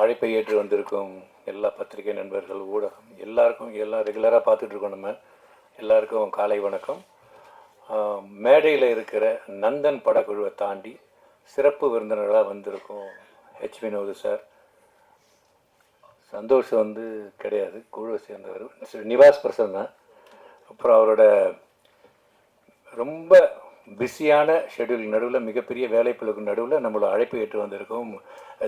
அழைப்பை ஏற்று வந்திருக்கும் எல்லா பத்திரிகை நண்பர்கள், ஊடகம் எல்லாருக்கும், எல்லாம் ரெகுலராக பார்த்துட்ருக்கோம். நம்ம எல்லாருக்கும் காலை வணக்கம். மேடையில் இருக்கிற நந்தன் படக்குழுவை தாண்டி சிறப்பு விருந்தினர்களாக வந்திருக்கும் வினோத் சார், சந்தோஷ் கிடையாது, குழுவை சேர்ந்தவர் நிவாஸ் பிரசன்னா. அப்புறம் அவரோட ரொம்ப பிஸியான ஷெடியூல் நடுவில், மிகப்பெரிய வேலைப்பளுக்கு நடுவில் நம்மளோட அழைப்பு ஏற்று வந்திருக்கும்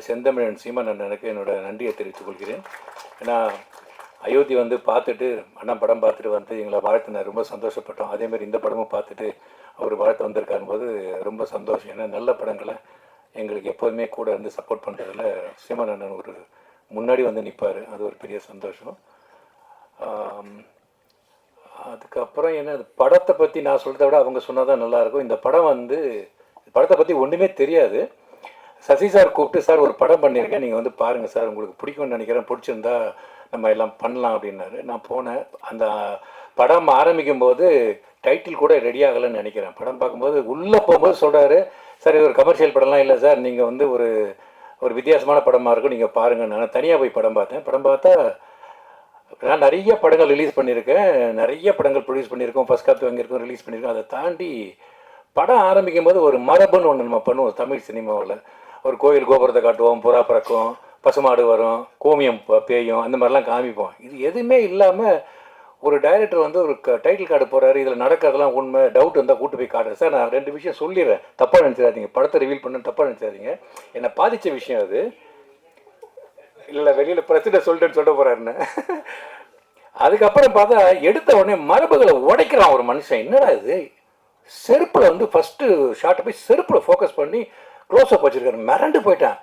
செந்தமிழன் சீமான் அண்ணனுக்கு என்னோட நன்றியை தெரிவித்துக் கொள்கிறேன். ஏன்னா அயோத்தி பார்த்துட்டு, அண்ணா படம் பார்த்துட்டு எங்களை வாழ்த்தினார், ரொம்ப சந்தோஷப்பட்டோம். அதேமாதிரி இந்த படமும் பார்த்துட்டு அவர் வாழ்த்து வந்திருக்காரும் போது ரொம்ப சந்தோஷம். ஏன்னா நல்ல படங்களை எங்களுக்கு எப்போதுமே கூட இருந்து சப்போர்ட் பண்ணுறதுல சீமான் அண்ணன் ஒரு முன்னாடி நிற்பார், அது ஒரு பெரிய சந்தோஷம். அதுக்கப்புறம் என்ன, படத்தை பற்றி நான் சொல்கிறத விட அவங்க சொன்னால் தான் நல்லாயிருக்கும். இந்த படம் படத்தை பற்றி ஒன்றுமே தெரியாது. சசி சார் கூப்பிட்டு, சார் ஒரு படம் பண்ணியிருக்கேன், நீங்கள் பாருங்கள் சார், உங்களுக்கு பிடிக்கும்னு நினைக்கிறேன், பிடிச்சிருந்தா நம்ம எல்லாம் பண்ணலாம் அப்படின்னாரு. நான் போனேன். அந்த படம் ஆரம்பிக்கும் போது டைட்டில் கூட ரெடி ஆகலைன்னு நினைக்கிறேன். படம் பார்க்கும்போது உள்ளே போகும்போது சொல்கிறாரு, சார் இது ஒரு கமர்ஷியல் படம்லாம் இல்லை சார், நீங்கள் ஒரு வித்தியாசமான படமாக இருக்கும், நீங்கள் பாருங்கள். நான் தனியாக போய் படம் பார்த்தேன். படம் பார்த்தா நான் நிறைய படங்கள் ரிலீஸ் பண்ணியிருக்கேன், நிறைய படங்கள் ப்ரொடியூஸ் பண்ணியிருக்கோம், ஃபஸ்ட் காப்பி வாங்கியிருக்கோம், ரிலீஸ் பண்ணியிருக்கோம். அதை தாண்டி படம் ஆரம்பிக்கும் போது ஒரு மரபுன்னு ஒன்று நம்ம பண்ணுவோம் தமிழ் சினிமாவில். ஒரு கோயில் கோபுரத்தை காட்டுவோம், புறா பறக்கும், பசுமாடு வரும், கோமியம் பேயும், அந்த மாதிரிலாம் காமிப்போம். இது எதுவுமே இல்லாமல் ஒரு டைரக்டர் ஒரு டைட்டில் கார்டு போகிறாரு, இதில் நடக்கிறதெல்லாம் உண்மை, டவுட் இருந்தால் கூட்டு போய் காட்டுறேன். சார் நான் 2 விஷயம் சொல்லிடுறேன், தப்பாக நினச்சிடாதீங்க, படத்தை ரிவீல் பண்ண தப்பாக நினச்சிடாதீங்க. என்னை பாதித்த விஷயம் அது இல்லை, வெளியில் பிரச்சனை சொல்லிட்டு போகிறாருன்னு. அதுக்கப்புறம் பார்த்தா எடுத்த உடனே மரபுகளை உடைக்கிறான் ஒரு மனுஷன். என்னடா இது, செருப்பில் ஃபஸ்ட்டு ஷார்ட்டை போய் செருப்பில் ஃபோக்கஸ் பண்ணி க்ளோஸ்அப் வச்சுருக்காரு. மிரண்டு போயிட்டான்.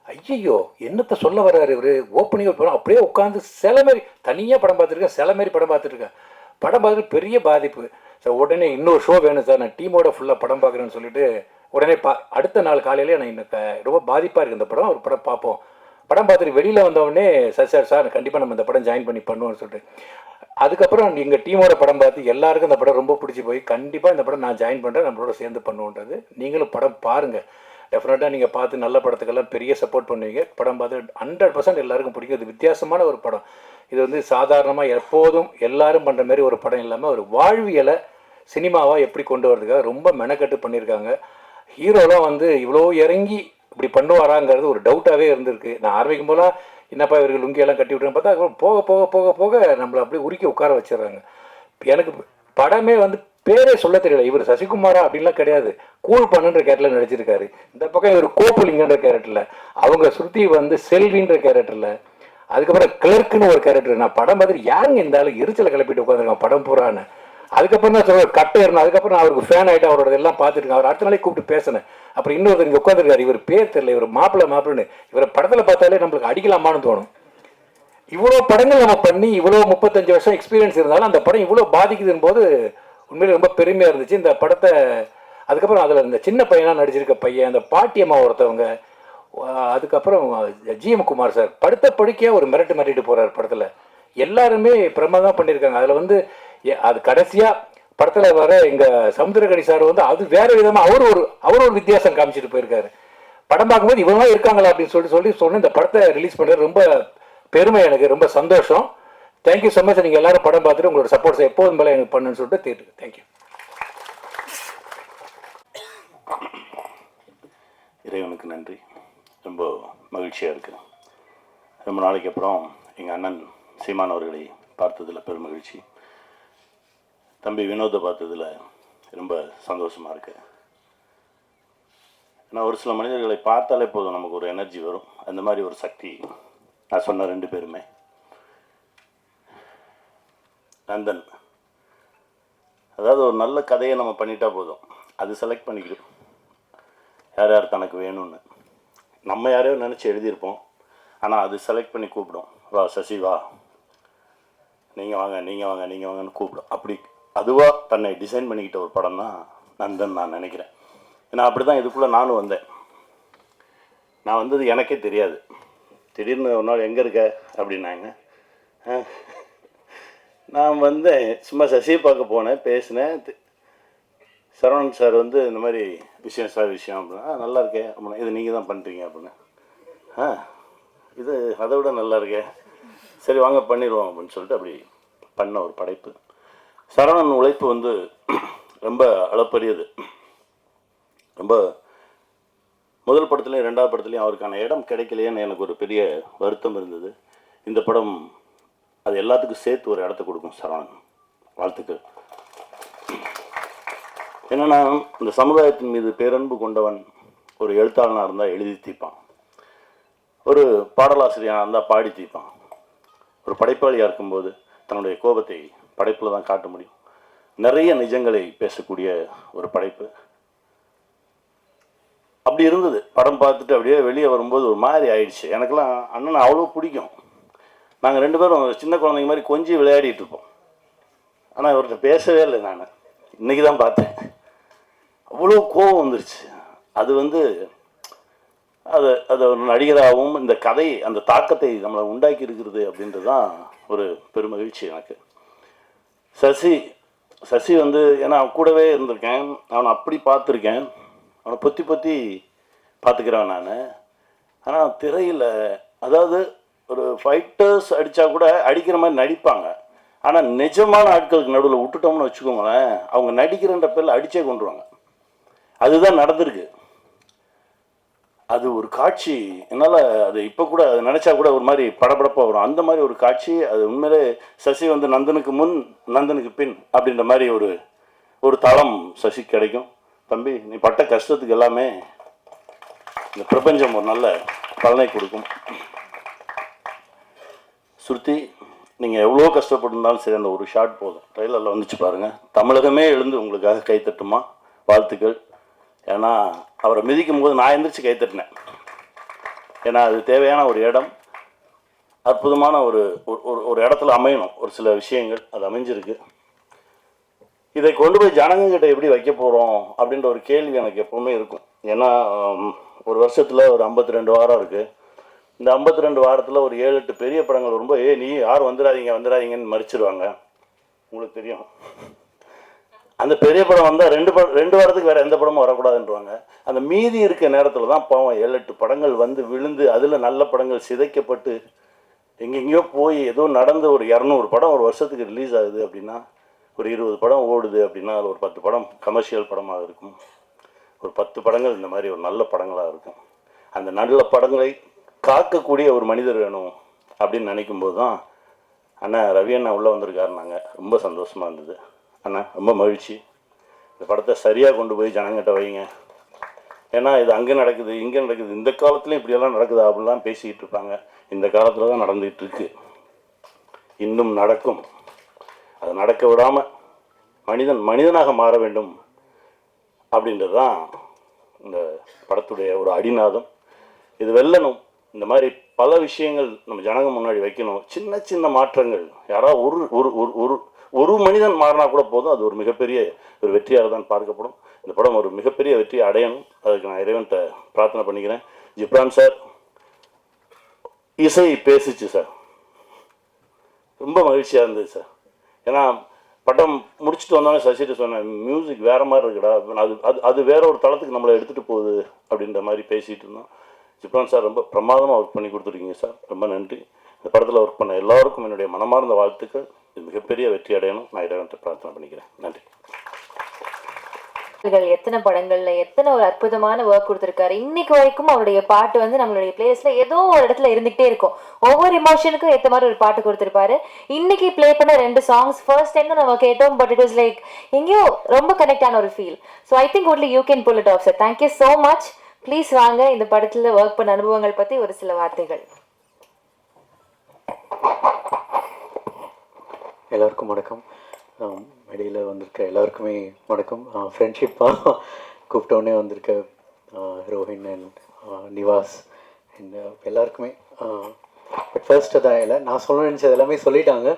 ஐயோ என்னத்தை சொல்ல வர்றாரு இவர், ஓப்பனிங் போகிறோம். அப்படியே உட்காந்து சில மாரி தனியாக படம் பார்த்துருக்கேன், சில மாரி படம் பார்த்துருக்கேன். படம் பார்த்துட்டு பெரிய பாதிப்பு. சார் உடனே இன்னொரு ஷோ வேணும் சார், நான் டீமோட ஃபுல்லாக படம் பார்க்குறேன்னு சொல்லிட்டு உடனே அடுத்த நாள் காலையிலே நான் ரொம்ப பாதிப்பாக இருக்குது இந்த படம், ஒரு படம் பார்ப்போம். படம் பார்த்துட்டு வெளியில் வந்தவொடனே சார் கண்டிப்பாக நம்ம இந்த படம் ஜாயின் பண்ணி பண்ணுவோம்னு சொல்லிட்டு, அதுக்கப்புறம் எங்கள் டீமோட படம் பார்த்து எல்லாருக்கும் இந்த படம் ரொம்ப பிடிச்சி போய் கண்டிப்பாக இந்த படம் நான் ஜாயின் பண்ணுறேன், நம்மளோட சேர்ந்து பண்ணுவோன்றது. நீங்களும் படம் பாருங்கள், டெஃபினட்டாக நீங்கள் பார்த்து நல்ல படத்துக்கெல்லாம் பெரிய சப்போர்ட் பண்ணுவீங்க. படம் பார்த்து 100% எல்லாருக்கும் பிடிக்கும். இது வித்தியாசமான ஒரு படம். இது சாதாரணமாக எப்போதும் எல்லாரும் பண்ணுற மாதிரி ஒரு படம் இல்லாமல் ஒரு வாழ்வியலை சினிமாவாக எப்படி கொண்டு வரதுக்காக ரொம்ப மெனக்கட்டு பண்ணியிருக்காங்க. ஹீரோலாம் இவ்வளோ இறங்கி இப்படி பண்ணுவாராங்கிறது ஒரு டவுட்டாகவே இருந்திருக்கு. நான் ஆரம்பிக்கும் போல என்னப்பா இவர்கள் லுங்கியெல்லாம் கட்டி விட்டுருன்னு பார்த்தா போக போக போக போக நம்மளை அப்படியே உருக்கி உட்கார வச்சிடுறாங்க. எனக்கு படமே பேரே சொல்ல தெரியல. இவர் சசிகுமாரா அப்படின்லாம் கிடையாது, கூல் பண்ணுன்ற கேரக்டரில் நடிச்சிருக்காரு. இந்த பக்கம் இவர் கோப்புலிங்கன்ற கேரக்டரில், அவங்க ஸ்ருதி செல்வின்ற கேரக்டரில், அதுக்கப்புறம் கிளர்க்குன்னு ஒரு கேரக்டர். நான் படம் பார்த்துட்டு யாருங்க இந்த ஆளு எரிச்சலை கிளப்பிட்டு உட்காந்துருக்கான் படம் பூரான்னு. அதுக்கப்புறம் தான் சொல்ல கட்டை ஏறணும். அதுக்கப்புறம் நான் அவருக்கு ஃபேன் ஆகிட்டு அவரோட எல்லாம் பார்த்துருக்கேன். அவர் அடுத்த நாளே கூப்பிட்டு பேசினேன். அப்புறம் இன்னொருத்தர் இங்கே உட்காந்துருக்காரு, இவர் பேர் தெரியல, இவர் மாப்பிள்ளைன்னு. இவரை படத்தில் பார்த்தாலே நம்மளுக்கு அடிக்கலாமான்னு தோணும். இவ்வளோ படங்கள் நம்ம பண்ணி இவ்வளோ 35 வருஷம் எக்ஸ்பீரியன்ஸ் இருந்தாலும் அந்த படம் இவ்வளோ பாதிக்குதுன்னு போது உண்மையிலே ரொம்ப பெருமையாக இருந்துச்சு. இந்த படத்தை அதுக்கப்புறம் அதில் இந்த சின்ன பையனாக நடிச்சிருக்க பையன், அந்த பாட்டியம்மா ஒருத்தவங்க, அதுக்கப்புறம் ஜிஎம் குமார் சார் படுத்த படுக்கையாக ஒரு மிரட்டிட்டு போகிறார் படத்தில். எல்லாருமே பிரமாதமாக பண்ணியிருக்காங்க. அதில் அது கடைசியாக படத்தில் வர எங்கள் சமுத்திரகனி சார் அது வேறு விதமாக அவர் ஒரு வித்தியாசம் காமிச்சிட்டு போயிருக்காரு. படம் பார்க்கும்போது இவங்களாம் இருக்காங்களா அப்படின்னு சொல்லி இந்த படத்தை ரிலீஸ் பண்ணுறது ரொம்ப பெருமை, எனக்கு ரொம்ப சந்தோஷம். Thank you so much. நீங்கள் எல்லாரும் படம் பார்த்துட்டு உங்களோட சப்போர்ட்ஸை எப்போதும் போல எனக்கு பண்ணுன்னு சொல்லிட்டு தேர்ட்டு. தேங்க்யூ. இறைவனுக்கு நன்றி. ரொம்ப மகிழ்ச்சியாக இருக்குது. ரொம்ப நாளைக்கு அப்புறம் எங்கள் அண்ணன் சீமான் அவர்களை பார்த்ததில் பெரும் மகிழ்ச்சி. தம்பி வினோதை பார்த்ததில் ரொம்ப சந்தோஷமாக இருக்கு. ஏன்னா ஒரு சில மனிதர்களை பார்த்தாலே போதும் நமக்கு ஒரு எனர்ஜி வரும். அந்த மாதிரி ஒரு சக்தி நான் சொன்ன 2 பேருமே. நந்தன், அதாவது ஒரு நல்ல கதையை நம்ம பண்ணிட்டா போதும், அது செலக்ட் பண்ணிக்கிடும் யார் யார் தனக்கு வேணும்னு. நம்ம யாரையோ நினச்சி எழுதியிருப்போம், ஆனால் அது செலக்ட் பண்ணி கூப்பிடும். வா சசி வா, நீங்கள் வாங்க நீங்கள் வாங்க நீங்கள் வாங்கன்னு கூப்பிடும். அப்படி அதுவாக தன்னை டிசைன் பண்ணிக்கிட்ட ஒரு படம் தான் நந்தன் நான் நினைக்கிறேன். ஏன்னா அப்படி தான் இதுக்குள்ளே நானும் வந்தேன். நான் வந்தது எனக்கே தெரியாது. திடீர்னு ஒரு நாள் எங்கே இருக்க அப்படின்னாங்க. நான் சும்மா சசியை பார்க்க போனேன், பேசினேன். சரவணன் சார் இந்த மாதிரி விஷயம் அப்படின்னா நல்லா இருக்கே அப்படின்னா, இது நீங்கள் தான் பண்ணுறீங்க அப்படின்னு. இது அதை விட நல்லா இருக்கே, சரி வாங்க பண்ணிடுவோம் அப்படின்னு சொல்லிட்டு அப்படி பண்ண ஒரு படைப்பு. சரவணன் உழைப்பு வந்து ரொம்ப அளப்பரியது. ரொம்ப முதல் படத்துலையும் ரெண்டாவது படத்துலையும் அவருக்கான இடம் கிடைக்கலையேன்னு எனக்கு ஒரு பெரிய வருத்தம் இருந்தது. இந்த படம் அது எல்லாத்துக்கும் சேர்த்து ஒரு இடத்த கொடுக்கும். சரவணன் வாழ்த்துக்கள். என்னென்னா, இந்த சமுதாயத்தின் மீது பேரன்பு கொண்டவன் ஒரு எழுத்தாளனாக இருந்தால் எழுதி தீர்ப்பான், ஒரு பாடலாசிரியனாக இருந்தால் பாடி தீர்ப்பான், ஒரு படைப்பாளியாக இருக்கும்போது தன்னுடைய கோபத்தை படைப்பில் தான் காட்ட முடியும். நிறைய நிஜங்களை பேசக்கூடிய ஒரு படைப்பு. அப்படி இருந்தது. படம் பார்த்துட்டு அப்படியே வெளியே வரும்போது ஒரு மாதிரி ஆயிடுச்சு. எனக்கெல்லாம் அண்ணனை அவ்வளோ பிடிக்கும். நாங்கள் 2 பேரும் சின்ன குழந்தைங்க மாதிரி கொஞ்சம் விளையாடிட்டு இருப்போம். ஆனால் இவர்கிட்ட பேசவே இல்லை. நான் இன்றைக்கி தான் பார்த்தேன். அவ்வளோ கோபம் வந்துருச்சு. அது வந்து அதை ஒரு நடிகராகவும் இந்த கதை அந்த தாக்கத்தை நம்மளை உண்டாக்கி இருக்கிறது அப்படின்றது தான் ஒரு பெருமகிழ்ச்சி எனக்கு. சசி வந்து ஏன்னா அவன் கூடவே இருந்திருக்கேன், அவனை அப்படி பார்த்துருக்கேன், அவனை பொத்தி பொத்தி பார்த்துக்கிறேன் நான். ஆனால் திரையில் அதாவது ஒரு ஃபைட்டர்ஸ் அடித்தா கூட அடிக்கிற மாதிரி நடிப்பாங்க. ஆனால் நிஜமான ஆட்களுக்கு நடுவில் விட்டுட்டோம்னு வச்சுக்கோங்களேன், அவங்க நடிக்கிறன்ற பேரில் அடித்தே கொண்டுருவாங்க. அதுதான் நடந்திருக்கு. அது ஒரு காட்சி, என்னால் அது இப்போ கூட அது நினச்சா கூட ஒரு மாதிரி படபடப்பாக வரும். அந்த மாதிரி ஒரு காட்சி. அது உண்மையிலே சசி வந்து நந்தனுக்கு முன் நந்தனுக்கு பின் அப்படின்ற மாதிரி ஒரு தளம் சசி கிடைக்கும். தம்பி, நீ பட்ட கஷ்டத்துக்கு எல்லாமே இந்த பிரபஞ்சம் ஒரு நல்ல பலனை கொடுக்கும். ஸ்ருதி, நீங்கள் எவ்வளோ கஷ்டப்பட்டிருந்தாலும் சரி, அந்த ஒரு ஷாட் போதும். ட்ரெயிலரில் வந்துச்சு பாருங்கள், தமிழகமே எழுந்து உங்களுக்காக கைத்தட்டுமா, வாழ்த்துக்கள். ஏன்னா அவரை மிதிக்கும் போது நான் எந்திரிச்சு கைத்தட்டினேன். ஏன்னா அது தேவையான ஒரு இடம், அற்புதமான ஒரு இடத்துல அமையணும் ஒரு சில விஷயங்கள். அது அமைஞ்சிருக்கு. இதை கொண்டு போய் ஜனங்ககிட்ட எப்படி வைக்க போகிறோம் அப்படின்ற ஒரு கேள்வி எனக்கு எப்போவுமே இருக்கும். ஏன்னா ஒரு வருஷத்தில் ஒரு 52 வாரம் இருக்குது. இந்த 52 வாரத்தில் ஒரு 7-8 பெரிய படங்கள் ரொம்ப நீ யாரும் வந்துடாதீங்கன்னு மறிச்சிருவாங்க. உங்களுக்கு தெரியும். அந்த பெரிய படம் வந்தால் 2 வாரத்துக்கு வேறு எந்த படமும் வரக்கூடாதுன்றவாங்க. அந்த மீதி இருக்க நேரத்தில் தான் பாவம் 7-8 படங்கள் வந்து விழுந்து அதில் நல்ல படங்கள் சிதைக்கப்பட்டு எங்கெங்கேயோ போய் ஏதோ நடந்து ஒரு 200 படம் ஒரு வருஷத்துக்கு ரிலீஸ் ஆகுது அப்படின்னா, ஒரு 20 படம் ஓடுது அப்படின்னா, அதில் ஒரு 10 படம் கமர்ஷியல் படமாக இருக்கும், ஒரு 10 படங்கள் இந்த மாதிரி ஒரு நல்ல படங்களாக இருக்கும். அந்த நல்ல படங்களை காக்கக்கூடிய ஒரு மனிதர் வேணும் அப்படின்னு நினைக்கும்போது தான் அண்ணா ரவி அண்ணா உள்ளே வந்திருக்காருனாங்க. ரொம்ப சந்தோஷமாக இருந்தது. அண்ணா ரொம்ப மகிழ்ச்சி. இந்த படத்தை சரியாக கொண்டு போய் ஜனங்கிட்ட வைங்க. ஏன்னா இது அங்கே நடக்குது, இங்கே நடக்குது, இந்த காலத்துலேயும் இப்படியெல்லாம் நடக்குது அப்படிலாம் பேசிக்கிட்டு இருப்பாங்க. இந்த காலத்தில் தான் நடந்துகிட்டு இருக்கு, இன்னும் நடக்கும். அதை நடக்க விடாமல் மனிதனாக மாற வேண்டும் அப்படின்றது தான் இந்த படத்துடைய ஒரு அடிநாதம். இது வெல்லணும். இந்த மாதிரி பல விஷயங்கள் நம்ம ஜனங்க முன்னாடி வைக்கணும். சின்ன சின்ன மாற்றங்கள், யாராவது ஒரு மனிதன் மாறினா கூட போதும், அது ஒரு மிகப்பெரிய ஒரு வெற்றியாக தான் பார்க்கப்படும். இந்த படம் ஒரு மிகப்பெரிய வெற்றியை அடையணும். அதுக்கு நான் இறைவன்கிட்ட பிரார்த்தனை பண்ணிக்கிறேன். ஜிப்ரான் சார், இசை பேசிச்சு சார், ரொம்ப மகிழ்ச்சியாக இருந்தது சார். ஏன்னா படம் முடிச்சுட்டு வந்தோடனே சசிட்டு சொன்னேன், மியூசிக் வேறு மாதிரி இருக்குடா, அது வேற ஒரு தளத்துக்கு நம்மளை எடுத்துகிட்டு போகுது அப்படின்ற மாதிரி பேசிகிட்டு இருந்தோம். ஜிப்ரான் சார் ரொம்ப பிரமாதமாக ஒர்க் பண்ணி கொடுத்துருக்கீங்க சார், ரொம்ப நன்றி. இந்த படத்தில் ஒர்க் பண்ண எல்லாருக்கும் என்னுடைய மனமார்ந்த வாழ்த்துக்கள். இது மிகப்பெரிய வெற்றி அடையணும். நான் இறைவன்கிட்ட பிரார்த்தனை பண்ணிக்கிறேன். நன்றி. எத்தனை படங்கள்ல எத்தனை ஒரு அற்புதமான ஒர்க் கொடுத்துருக்காரு. இன்னைக்கு வரைக்கும் அவருடைய பாட்டு வந்து நம்மளுடைய பிளேஸ்ல ஏதோ ஒரு இடத்துல இருந்துகிட்டே இருக்கும். ஒவ்வொரு இமோஷனுக்கும் ஏற்ற மாதிரி ஒரு பாட்டு கொடுத்துருப்பாரு. இன்னைக்கு பிளே பண்ண 2 சாங்ஸ் ஃபர்ஸ்ட் டைம் தான் நம்ம கேட்டோம், பட் இட் வாஸ் லைக் எங்கேயோ ரொம்ப கனெக்ட் ஆன ஒரு feel. So I think only you can pull it off sir. Thank you so much. Please வாங்க, இந்த படத்தில் ஒர்க் பண்ண அனுபவங்கள் பற்றி ஒரு சில வார்த்தைகள். எல்லாருக்கும் வணக்கம். மேடையில் வந்திருக்க எல்லாருக்குமே வணக்கம். ஃப்ரெண்ட்ஷிப்பாக கூப்பிட்டோன்னே வந்திருக்க ரோஹின் அண்ட் நிவாஸ் அண்ட் எல்லாருக்குமே. பட் ஃபர்ஸ்ட் தான் இல்லை, நான் சொல்ல நினச்சது எல்லாமே சொல்லிட்டாங்க.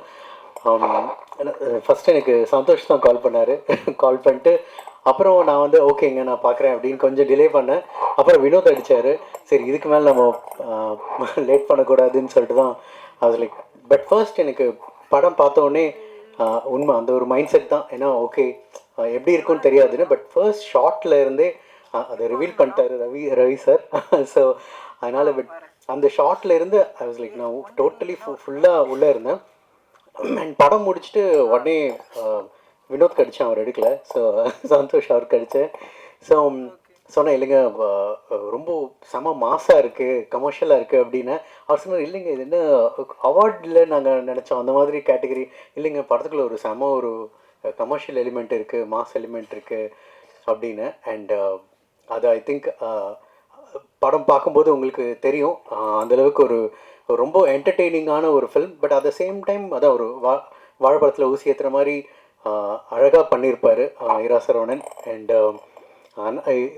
ஃபஸ்ட்டு எனக்கு சந்தோஷ் தான் கால் பண்ணார். கால் பண்ணிட்டு அப்புறம் நான் வந்து ஓகேங்க நான் பார்க்குறேன் அப்படின்னு கொஞ்சம் டிலே பண்ணேன். அப்புறம் வினோத் அடித்தார். சரி இதுக்கு மேலே நம்ம லேட் பண்ணக்கூடாதுன்னு சொல்லிட்டு தான் அது லைக். பட் ஃபர்ஸ்ட் எனக்கு படம் பார்த்தோன்னே உண்மை அந்த ஒரு மைண்ட் செட் தான். ஏன்னா ஓகே எப்படி இருக்குன்னு தெரியாதுன்னு, பட் ஃபர்ஸ்ட் ஷார்ட்டில் இருந்தே அதை ரிவீல் பண்ணிட்டாரு ரவி சார். ஸோ அதனால் பட் அந்த ஷார்ட்ல இருந்து ஐ வாஸ் லைக் நான் டோட்டலி ஃபுல்லாக உள்ளே இருந்தேன். அண்ட் படம் முடிச்சுட்டு உடனே வினோத் கடிச்சேன், அவர் எடுக்கல. ஸோ சந்தோஷ் அவருக்கு அடித்தேன். ஸோ சொன்னேன் இல்லைங்க ரொம்ப செம மாசாக இருக்குது, கமர்ஷியலாக இருக்குது அப்படின்னு. அவர் சொன்னார் இல்லைங்க இது என்ன அவார்டில் நாங்கள் நினச்சோம் அந்த மாதிரி கேட்டகரி இல்லைங்க, படத்துக்குள்ள ஒரு செம ஒரு கமர்ஷியல் எலிமெண்ட் இருக்குது, மாஸ் எலிமெண்ட் இருக்குது அப்படின்னு. அண்ட் அது ஐ திங்க் படம் பார்க்கும்போது உங்களுக்கு தெரியும் அந்தளவுக்கு ஒரு ரொம்ப என்டர்டெய்னிங்கான ஒரு film. But at the same time அதான் ஒரு வாழைப்பழத்தில் ஊசி ஏற்றுற மாதிரி அழகாக பண்ணியிருப்பார் இரா சரவணன். அண்ட்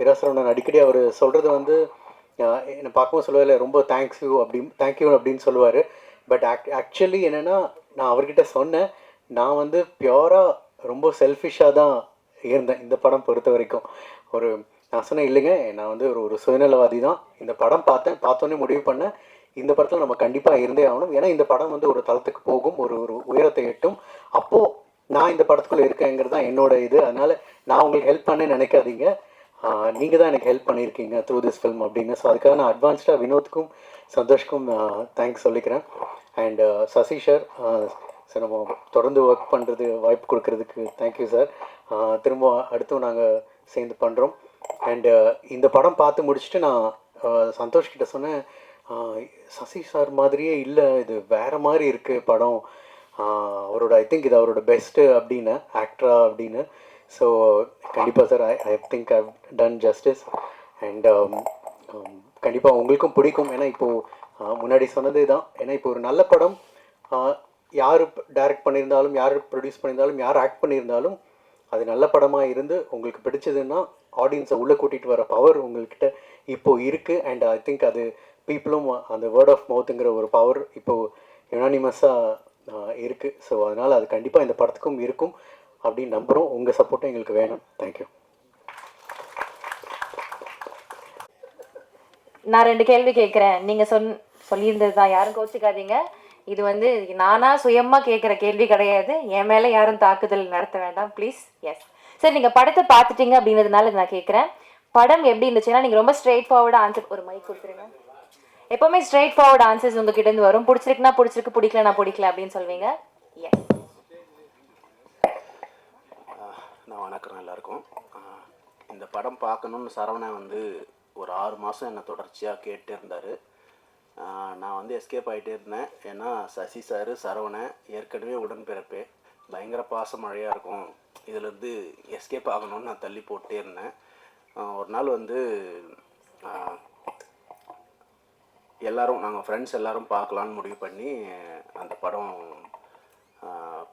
இரா சரவணன் அடிக்கடி அவர் சொல்கிறது வந்து என்னை பார்க்கும்போது சொல்லுவார் ரொம்ப தேங்க்யூ அப்படின்னு சொல்லுவார். பட் ஆக்சுவலி என்னென்னா நான் அவர்கிட்ட சொன்னேன், நான் வந்து பியூராக ரொம்ப செல்ஃபிஷாக தான் இருந்தேன் இந்த படம் பொறுத்த வரைக்கும். நான் சொன்னேன் இல்லைங்க நான் வந்து ஒரு சுயநலவாதி தான். இந்த படம் பார்த்தோன்னே முடிவு பண்ணேன் இந்த படத்தில் நம்ம கண்டிப்பாக இருந்தே ஆகணும். ஏன்னா இந்த படம் வந்து ஒரு தளத்துக்கு போகும், ஒரு உயரத்தை எட்டும். அப்போது நான் இந்த படத்துக்குள்ளே இருக்கேங்கிறது தான் என்னோட இது. அதனால் நான் உங்களுக்கு ஹெல்ப் பண்ண நினைக்காதீங்க, நீங்கள் தான் எனக்கு ஹெல்ப் பண்ணியிருக்கீங்க த்ரூ திஸ் ஃபில்ம் அப்படின்னு. ஸோ அதுக்காக நான் அட்வான்ஸ்டாக வினோத்துக்கும் சந்தோஷ்க்கும் தேங்க்ஸ் சொல்லிக்கிறேன். அண்ட் சசி சார் சார் நம்ம தொடர்ந்து ஒர்க் பண்ணுறது வாய்ப்பு கொடுக்கறதுக்கு தேங்க்யூ சார். திரும்ப அடுத்தும் நாங்கள் சேர்ந்து பண்ணுறோம். அண்டு இந்த படம் பார்த்து முடிச்சுட்டு நான் சந்தோஷ்கிட்ட சொன்னேன், சசி சார் மாதிரியே இல்லை, இது வேறு மாதிரி இருக்குது படம், அவரோட ஐ திங்க் இது அவரோட பெஸ்ட்டு அப்படின்னு ஆக்டரா அப்படின்னு. ஸோ கண்டிப்பாக sir I think I done justice. And கண்டிப்பாக உங்களுக்கும் பிடிக்கும். ஏன்னா இப்போது முன்னாடி சொன்னதே தான், ஏன்னா இப்போ ஒரு நல்ல படம் யார் டைரக்ட் பண்ணியிருந்தாலும், யார் ப்ரொடியூஸ் பண்ணியிருந்தாலும், யார் ஆக்ட் பண்ணியிருந்தாலும் அது நல்ல படமாக இருந்து உங்களுக்கு பிடிச்சதுன்னா ஆடியன்ஸை உள்ளே கூட்டிகிட்டு வர பவர் உங்கள்கிட்ட இப்போது இருக்குது. அண்ட் ஐ திங்க் அது பீப்புளும் அந்த வேர்ட் ஆஃப் மவுத்துங்கிற ஒரு பவர் இப்போது யுனானிமஸாக இருக்குது. ஸோ அதனால் அது கண்டிப்பாக இந்த படத்துக்கும் இருக்கும் அப்படின்னு நம்புகிறோம். உங்கள் சப்போர்ட்டும் எங்களுக்கு வேணும். தேங்க்யூ. நான் 2 கேள்வி கேட்குறேன். நீங்கள் சொல்லியிருந்தது தான், யாரும் கோச்சிக்காதீங்க. இது வந்து நானாக சுயமாக கேட்குற கேள்வி கிடையாது, என் மேலே யாரும் தாக்குதல் நடத்த வேண்டாம் ப்ளீஸ். எஸ் சார், நீங்கள் படத்தை பார்த்துட்டீங்க அப்படின்றதுனால நான் கேட்குறேன், படம் எப்படி இருந்துச்சுன்னா நீங்கள் ரொம்ப ஸ்ட்ரெயிட் ஃபார்வர்டாக ஆன்சர், ஒரு மைக் கொடுத்துருங்க. எப்போவுமே ஸ்ட்ரெயிட் ஃபார்வர்ட் ஆன்சர்ஸ் உங்ககிட்டேருந்து வரும். பிடிச்சிருக்குன்னா பிடிச்சிருக்கு, பிடிக்கலனா பிடிக்கல அப்படின்னு சொல்வீங்க. எஸ். நான் வணக்கம் எல்லாருக்கும். இந்த படம் பார்க்கணுன்னு சரவணன் வந்து ஒரு 6 மாதம் என்னை தொடர்ச்சியாக கேட்டு இருந்தார். நான் வந்து எஸ்கேப் ஆகிட்டே இருந்தேன். ஏன்னா சசி சார் சரவணன் ஏற்கனவே உடன்பிறப்பே, பயங்கர பாச மழையாக இருக்கும், இதிலேருந்து எஸ்கேப் ஆகணும்னு நான் தள்ளி போட்டே இருந்தேன். ஒரு நாள் வந்து எல்லோரும் நாங்கள் ஃப்ரெண்ட்ஸ் எல்லோரும் பார்க்கலான்னு முடிவு பண்ணி அந்த படம்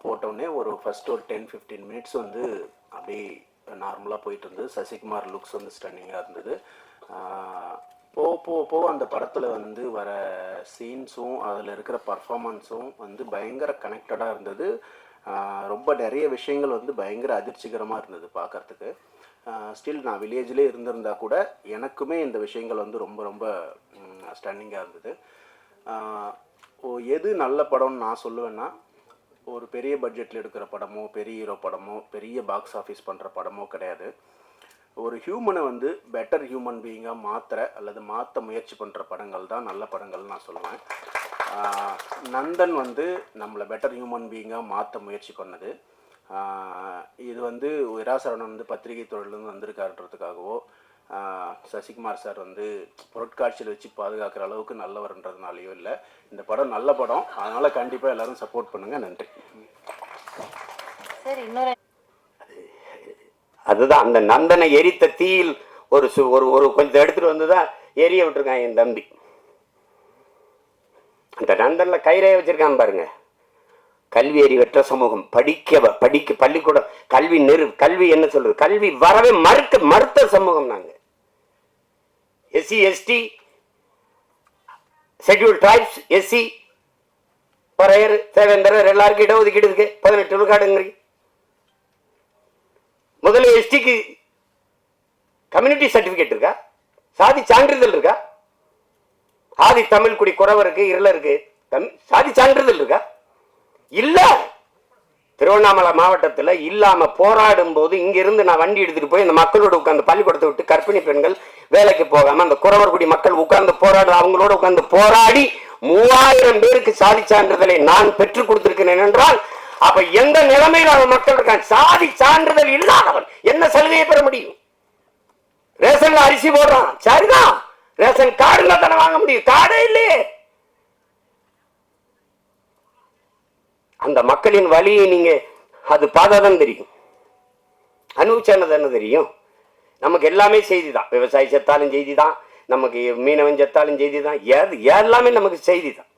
போட்டோடனே ஒரு ஃபஸ்ட்டு ஒரு 10-15 மினிட்ஸ் வந்து அப்படியே நார்மலாக போயிட்டு இருந்தது. சசிகுமார் லுக்ஸ் வந்து ஸ்டன்னிங்காக இருந்தது. போக அந்த படத்தில் வந்து வர சீன்ஸும் அதில் இருக்கிற பர்ஃபாமன்ஸும் வந்து பயங்கர கனெக்டடாக இருந்தது. ரொம்ப நிறைய விஷயங்கள் வந்து பயங்கர அதிர்ச்சிகரமாக இருந்தது பார்க்குறதுக்கு. ஸ்டில் நான் வில்லேஜ்லேயே இருந்திருந்தா கூட எனக்குமே இந்த விஷயங்கள் வந்து ரொம்ப ரொம்ப ஸ்டன்னிங்காக இருந்தது. எது நல்ல படம்னு நான் சொல்லுவேன்னா, ஒரு பெரிய பட்ஜெட்டில் எடுக்கிற படமோ, பெரிய ஹீரோ படமோ, பெரிய பாக்ஸ் ஆஃபீஸ் பண்ணுற படமோ கிடையாது. ஒரு ஹியூமனை வந்து பெட்டர் ஹியூமன் பீயிங்காக மாற்ற முயற்சி பண்ணுற படங்கள் தான் நல்ல படங்கள்னு நான் சொல்லுவேன். நந்தன் வந்து நம்மளை பெட்டர் ஹியூமன் பீயிங்காக மாற்ற முயற்சி பண்ணது. இது வந்து விராசரவணன் வந்து பத்திரிகை தொழிலேருந்து வந்திருக்காருன்றதுக்காகவோ, சசிகுமார் சார் வந்து பொருட்காட்சியில் வச்சு பாதுகாக்கிற அளவுக்கு நல்லவர்ன்றதுனாலையோ இல்லை. இந்த படம் நல்ல படம், அதனால் கண்டிப்பாக எல்லோரும் சப்போர்ட் பண்ணுங்கள். நன்றி. சரி, இன்னொரு அதுதான் அந்த நந்தனை எரித்த தீயில் ஒரு ஒரு கொஞ்சம் எடுத்துட்டு வந்து தான் எரிய விட்டுருக்கான் என் தம்பி. அந்த நந்தனில் கயிறைய வச்சிருக்கான் பாருங்க. கல்வி அறிவற்ற சமூகம், படிக்க பள்ளிக்கூடம் கல்வி என்ன சொல்றது, கல்வி வரவே மறுத்த சமூகம் நாங்கள். SC ST scheduled tribes, SC Paraiyar Devendrar எல்லாருக்கும் இடஒதுக்கீடு இருக்கு. 18 விழுக்காடுங்கிறீங்க. முதல்ல எஸ்டிக்கு கம்யூனிட்டி சர்டிபிகேட் இருக்கா? சாதி சான்றிதழ் இருக்கா? ஆதி தமிழ் குடி குறவருக்கு இருளருக்கு சாதி சான்றிதழ் இருக்கா? இல்ல. திருவண்ணாமலை மாவட்டத்தில் இல்லாமல் போராடும் போது இங்கிருந்து நான் வண்டி எடுத்துகிட்டு போய் இந்த மக்களோட உட்காந்து பள்ளிக்கூடத்தை விட்டு கர்ப்பிணி பெண்கள் வேலைக்கு போகாமல் அந்த குறவர்குடி மக்கள் உட்கார்ந்து அவங்களோட உட்கார்ந்து போராடி 3000 பேருக்கு சாதி சான்றிதழை நான் பெற்றுக் கொடுத்திருக்கிறேன் என்றால் அப்ப எந்த நிலைமையில் அவன் மக்கள் இருக்கான்? சாதி சான்றிதழ் இல்லாதவன் என்ன சலுகையை பெற முடியும்? ரேஷன்ல அரிசி போடுறான், சரிதான், ரேஷன் கார்டுல தானே வாங்க முடியும், கார்டே இல்லையே. அந்த மக்களின் வழியை நீங்க அது பார்த்தாதான் தெரியும், அனுபவிச்சானது என்ன தெரியும். நமக்கு எல்லாமே செய்தி தான், விவசாயி செத்தாலும் செய்தி தான், நமக்கு மீனவன் செத்தாலும் செய்தி தான், எல்லாமே நமக்கு செய்தி தான்.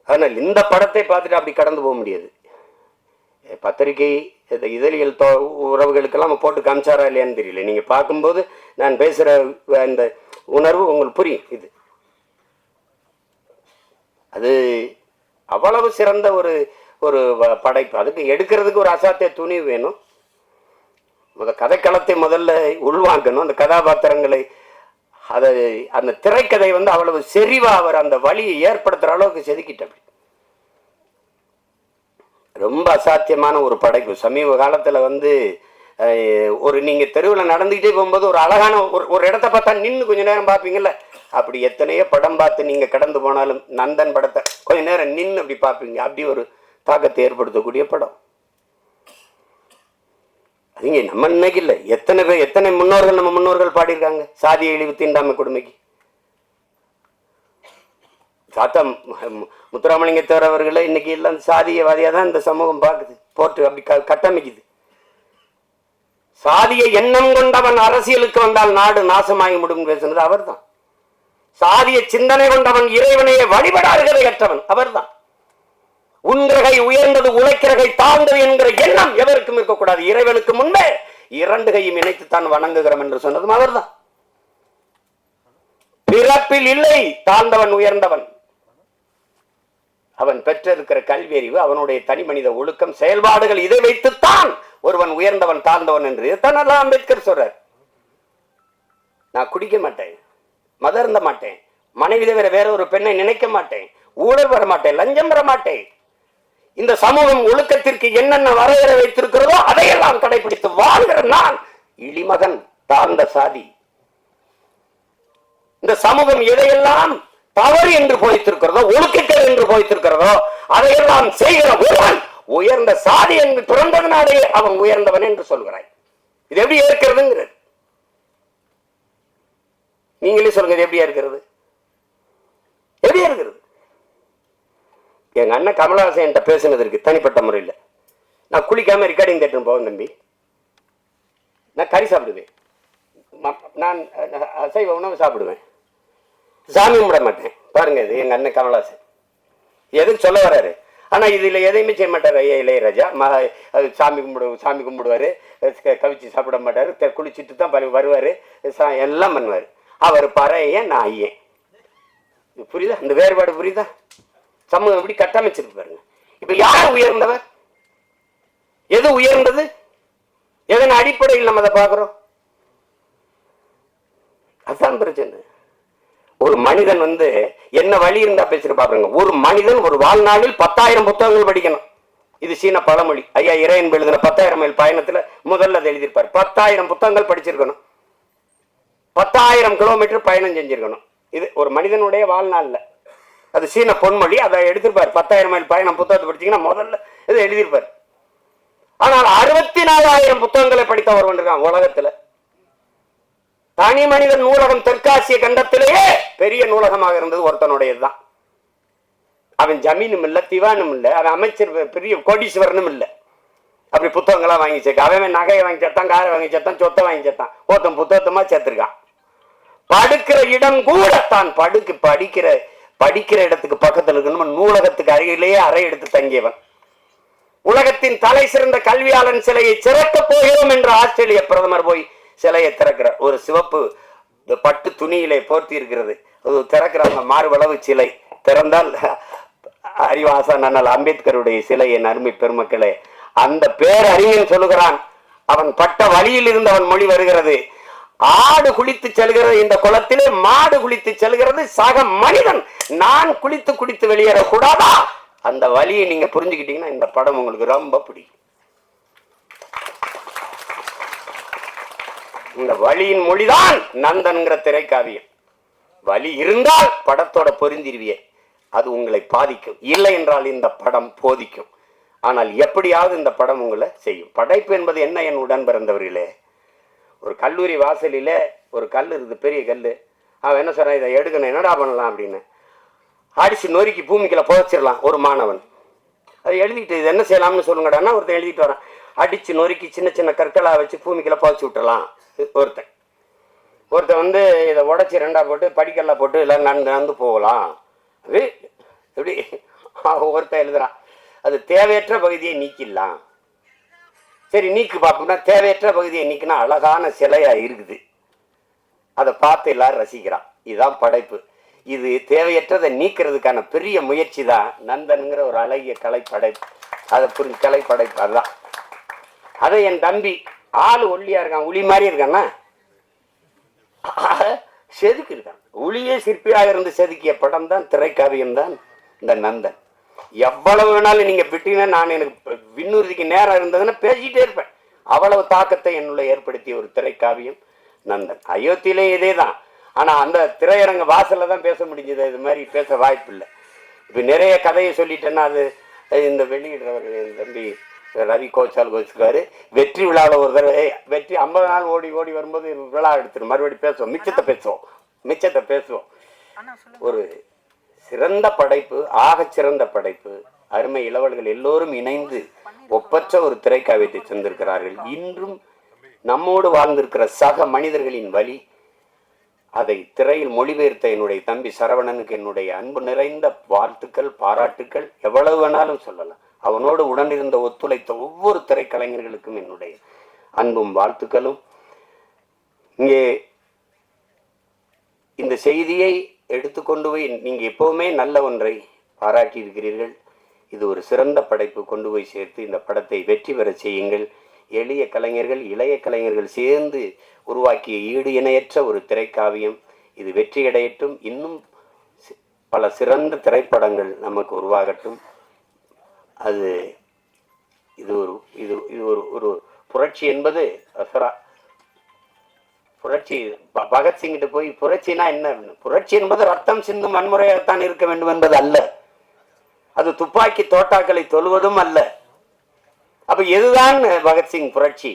அதனால் இந்த படத்தை பார்த்துட்டு அப்படி கடந்து போக முடியாது. பத்திரிகை இதழியல் உறவுகளுக்கெல்லாம் நம்ம போட்டு காமிச்சாரா இல்லையான்னு தெரியல. நீங்கள் பார்க்கும்போது நான் பேசுகிற அந்த உணர்வு உங்களுக்கு புரியும். இது அது அவ்வளவு சிறந்த ஒரு ஒரு படைப்பு. அதுக்கு எடுக்கிறதுக்கு ஒரு அசாத்திய துணிவு வேணும். கதைக்களத்தை முதல்ல உள்வாங்கணும், அந்த கதாபாத்திரங்களை. அதை அந்த திரைக்கதை அவ்வளவு செறிவா அவர் அந்த வழியை ஏற்படுத்துகிற அளவுக்கு செதுக்கிட்டார். ரொம்ப அசாத்தியமான ஒரு படைப்பு. சமீப காலத்தில் ஒரு நீங்கள் தெருவில் நடந்துக்கிட்டே போகும்போது ஒரு அழகான ஒரு இடத்த பார்த்தா நின்று கொஞ்ச நேரம் பார்ப்பீங்கல்ல, அப்படி எத்தனையோ படம் பார்த்து நீங்கள் கடந்து போனாலும் நந்தன் படத்தை கொஞ்ச நேரம் நின்று அப்படி பார்ப்பீங்க. அப்படி ஒரு தாக்கத்தை ஏற்படுத்தக்கூடிய படம். அதுங்க நம்ம இன்னைக்கு இல்லை, எத்தனை முன்னோர்கள் நம்ம முன்னோர்கள் பாடியிருக்காங்க சாதிய இழிவு தீண்டாமை கொடுமைக்கு. தாத்தா முத்துராமலிங்கத்தேவர் அவர்களை இன்னைக்கு எல்லாம் சாதியவாதியாக தான் இந்த சமூகம் பார்க்குது, போட்டு அப்படி கட்டமைக்குது. சாதிய எண்ணம் கொண்டவன் அரசியலுக்கு வந்தால் நாடு நாசமாகி முடியும் பேசுனது அவர் தான். சாதிய சிந்தனை கொண்டவன் இறைவனையே வழிபடாறுகளை கற்றவன் அவர் தான். உன்கிரகை உயர்ந்தது உழைக்கிறகை தாழ்ந்தது என்கிற எண்ணம் எவருக்கும் இருக்கக்கூடாது. இறைவனுக்கு முன்பே 2 கையும் இணைத்துத்தான் வணங்குகிறோம் என்று சொன்னதும் அவர்தான். பிறப்பில் இல்லை தாழ்ந்தவன் உயர்ந்தவன். அவன் பெற்றிருக்கிற கல்வி அறிவு, அவனுடைய தனி மனித ஒழுக்கம், செயல்பாடுகள், இதை வைத்துத்தான் ஒருவன் உயர்ந்தவன் தாழ்ந்தவன் என்று தான் அம்பேத்கர் சொல்றார். நான் குடிக்க மாட்டேன், மதர்ந்த மாட்டேன், மனைவி தவிர வேற ஒரு பெண்ணை நினைக்க மாட்டேன், ஊழல் வர மாட்டேன், லஞ்சம் வர மாட்டேன். இந்த சமூகம் ஒழுக்கத்திற்கு என்னென்ன வரையறை வைத்திருக்கிறதோ அதையெல்லாம் கடைபிடித்து வாழ்கிற நான் இளிமகன் தாழ்ந்த சாதி. இந்த சமூகம் எதையெல்லாம் தவறு என்று போய்த்திருக்கிறதோ, ஒழுக்கங்கள் என்று போய்த்திருக்கிறதோ அதையெல்லாம் செய்கிற ஒருவன் உயர்ந்த சாதி என்று பிறந்ததனாலே அவன் உயர்ந்தவன் என்று சொல்கிறாய். இது எப்படி இருக்கிறதுங்கிறது நீங்களே சொல்லுங்க. இது எப்படியா இருக்கிறது? எப்படியா இருக்கிறது? எங்க அண்ணன் கமலஹாசன் என்கிட்ட பேசுனது இருக்கு தனிப்பட்ட முறையில். நான் குளிக்காம ரெக்கார்டிங் தேட்டர் போவேன் தம்பி, நான் கறி சாப்பிடுவேன், நான் அசைவ உணவு சாப்பிடுவேன், சாமி கும்பிட மாட்டேன். பாருங்க, இது எங்க அண்ணன் கமலஹாசன் எதுக்கு சொல்ல வர்றாரு. ஆனா இதுல எதையுமே செய்ய மாட்டார். ஐயா இளையராஜா சாமி கும்பிடுவாரு, கவிச்சு சாப்பிட மாட்டாரு, குளிச்சுட்டு தான் வருவாரு, எல்லாம் பண்ணுவாரு. அவர் பறையன், நான் ஐயன். புரியுதா? இந்த வேறுபாடு புரியுதா? சமூகம் எப்படி கட்டமைச்சிருக்கு பாருங்க. இப்ப யார் உயர்ந்தவர்? எது உயர்ந்தது? எதன் அடிப்படையில் நம்ம அதை பார்க்கிறோம்? அதுதான் பிரச்சனை. ஒரு மனிதன் என்ன வழி இருந்தா பேசிட்டு பாருங்க. ஒரு மனிதன் ஒரு வாழ்நாளில் 10,000 புத்தகங்கள் படிக்கணும். இது சீன பழமொழி. ஐயா இறையன் எழுதின 10,000 மைல் பயணத்துல முதல்ல அதை எழுதியிருப்பார். 10,000 புத்தகங்கள் படிச்சிருக்கணும், 10,000 கிலோமீட்டர் பயணம் செஞ்சிருக்கணும். இது ஒரு மனிதனுடைய வாழ்நாள்ல. அது சீன பொன்மொழி. அதை எடுத்திருப்பார். 10,000 மைல் பயணம் புத்தகத்தை படிச்சீங்கன்னா முதல்ல இதை எழுதியிருப்பார். ஆனால் 64,000 புத்தகங்களை படித்த ஒருவன் இருக்கான் உலகத்துல. தனி மனிதன் நூலகம் தெற்காசிய கண்டத்திலேயே பெரிய நூலகமாக இருந்தது ஒருத்தனுடையதுதான். அவன் ஜமீனும் இல்லை, திவானும் இல்லை, அவன் அமைச்சர் பெரிய கோடீஸ்வரனும் இல்லை. அப்படி புத்தகங்களாம் வாங்கி சேர்க்க. அவன் நகையை வாங்கி சேர்த்தான், காரை வாங்கி சேர்த்தான், சொத்தை வாங்கி சேர்த்தான். ஒருத்தன் புத்தகத்தமா சேர்த்திருக்கான். படுக்கிற இடம் கூட தான் படிக்கிற இடத்துக்கு பக்கத்தில் இருக்கணும். நூலகத்துக்கு அருகிலேயே அறை எடுத்து தங்கியவன். உலகத்தின் தலை சிறந்த கல்வியாளன் சிலையை திறக்க போகிறோம் என்று ஆஸ்திரேலிய பிரதமர் போய் சிலையை திறக்கிறார். ஒரு சிவப்பு பட்டு துணியிலே போர்த்தி இருக்கிறது. அது திறக்கிறாங்க. மார்பளவு சிலை திறந்தால் அறிவாசன் அண்ணல் அம்பேத்கருடைய சிலை. என் அருமை பெருமக்களே, அந்த பேரறிஞன் சொல்லுகிறான், அவன் பட்ட வழியில் இருந்து அவன் மொழி வருகிறது. ஆடு குளித்து செல்கிறது இந்த குளத்திலே, மாடு குளித்து செல்கிறது சக மனிதன். நான் குளித்து வெளியேறக்கூடாதா? அந்த வலியை நீங்கள் புரிஞ்சுக்கிட்டீங்கன்னா இந்த படம் உங்களுக்கு ரொம்ப பிடிக்கும். இந்த வலியின் மொழிதான் நந்தன்கிற திரைக்காவியம். வலி இருந்தால் படத்தோட பொருந்திருவியே, அது உங்களை பாதிக்கும். இல்லை என்றால் இந்த படம் போதிக்கும். ஆனால் எப்படியாவது இந்த படம் உங்களை செய்யும். படைப்பு என்பது என்ன என் உடன் பிறந்தவர்களே? ஒரு கல்லூரி வாசலில் ஒரு கல் இருக்குது, பெரிய கல். அவன் என்ன சொல்கிறான், இதை எடுக்கணும், என்னடா பண்ணலாம் அப்படின்னு. அடித்து நொறுக்கி பூமிக்குள்ள புதைச்சிடலாம் ஒரு மாணவன். அது எழுதிட்டு இது என்ன செய்யலாம்னு சொல்லுங்கடான்னா ஒருத்தன் எழுதிட்டு வரான். அடித்து நொறுக்கி சின்ன சின்ன கற்களாக வச்சு பூமிக்குள்ள புதைச்சி விட்டுறலாம் ஒருத்தன் வந்து இதை உடச்சி ரெண்டாக போட்டு படிக்கல்லாம் போட்டு எல்லாம் நடந்து போகலாம். அது எப்படி ஒருத்தன் எழுதுறான், அது தேவையற்ற பகுதியை நீக்கிடலாம். சரி நீக்கு பார்ப்போம்னா தேவையற்ற பகுதியை நீக்கினா அழகான சிலையாக இருக்குது, அதை பார்த்து எல்லாரும் ரசிக்கிறான். இதுதான் படைப்பு. இது தேவையற்றதை நீக்கிறதுக்கான பெரிய முயற்சி தான் நந்தனுங்கிற ஒரு அழகிய கலைப்படைப்பு. அதை புரிஞ்சு கலைப்படைப்பு அதுதான். அதை என் தம்பி ஆள் ஒல்லியா இருக்கான், உளி மாதிரி இருக்கான்னா செதுக்கு இருக்கான். உளியே சிற்பியாக இருந்து செதுக்கிய படம் தான் திரைக்காவியம் தான் இந்த நந்தன். எவ்வளவு வேணாலும் நீங்க விட்டீங்கன்னா நான் எனக்கு விண்ணுறுதிக்கு நேரம் இருந்ததுன்னா பேசிட்டே இருப்பேன். அவ்வளவு தாக்கத்தை என்னுள்ள ஏற்படுத்திய ஒரு திரைக்காவியம் நந்தன். அயோத்தியிலே இதே தான். ஆனால் அந்த திரையரங்க வாசலில் தான் பேச முடிஞ்சது, இது மாதிரி பேச வாய்ப்பு இல்லை. இப்போ நிறைய கதையை சொல்லிட்டேன்னா அது இந்த வெளியிடுறவர் என் தம்பி ரவி கோச்சால் கோச்சுக்காரு. வெற்றி விழாவில் ஒரு தடவை வெற்றி 50 நாள் ஓடி ஓடி வரும்போது விழா எடுத்துரும், மறுபடியும் பேசுவோம், மிச்சத்தை பேசுவோம். ஒரு சிறந்த படைப்பு, ஆக சிறந்த படைப்பு. அருமை இளவல்கள் எல்லோரும் இணைந்து ஒப்பற்ற ஒரு திரைக்காவியத்தை தந்திருக்கிறார்கள். இன்றும் நம்மோடு வாழ்ந்திருக்கிற சக மனிதர்களின் வழி அதை திரையில் மொழிபெயர்த்த என்னுடைய தம்பி சரவணனுக்கு என்னுடைய அன்பு நிறைந்த வாழ்த்துக்கள், பாராட்டுக்கள். எவ்வளவு வேணாலும் சொல்லலாம். அவனோடு உடனிருந்த ஒத்துழைத்த ஒவ்வொரு திரைக்கலைஞர்களுக்கும் என்னுடைய அன்பும் வாழ்த்துக்களும். இங்கே இந்த செய்தியை எடுத்துக்கொண்டு போய் நீங்கள் எப்பவுமே நல்ல ஒன்றை பாராட்டி இருக்கிறீர்கள். இது ஒரு சிறந்த படைப்பு. கொண்டு போய் சேர்த்து இந்த படத்தை வெற்றி பெற செய்யுங்கள். எளிய கலைஞர்கள், இளைய கலைஞர்கள் சேர்ந்து உருவாக்கிய ஈடு இணையற்ற ஒரு திரைக்காவியம். இது வெற்றியடையட்டும். இன்னும் பல சிறந்த திரைப்படங்கள் நமக்கு உருவாகட்டும். அது இது ஒரு இது இது ஒரு ஒரு புரட்சி என்பது புரட்சி. பகத்சிங்கிட்ட போய் புரட்சினா என்ன? புரட்சி என்பது ரத்தம் சிந்தும் வன்முறையாகத்தான் இருக்க வேண்டும் என்பது அல்ல. அது துப்பாக்கி தோட்டாக்களை தொழுவதும் அல்ல. அப்ப எதுதான் பகத்சிங் புரட்சி?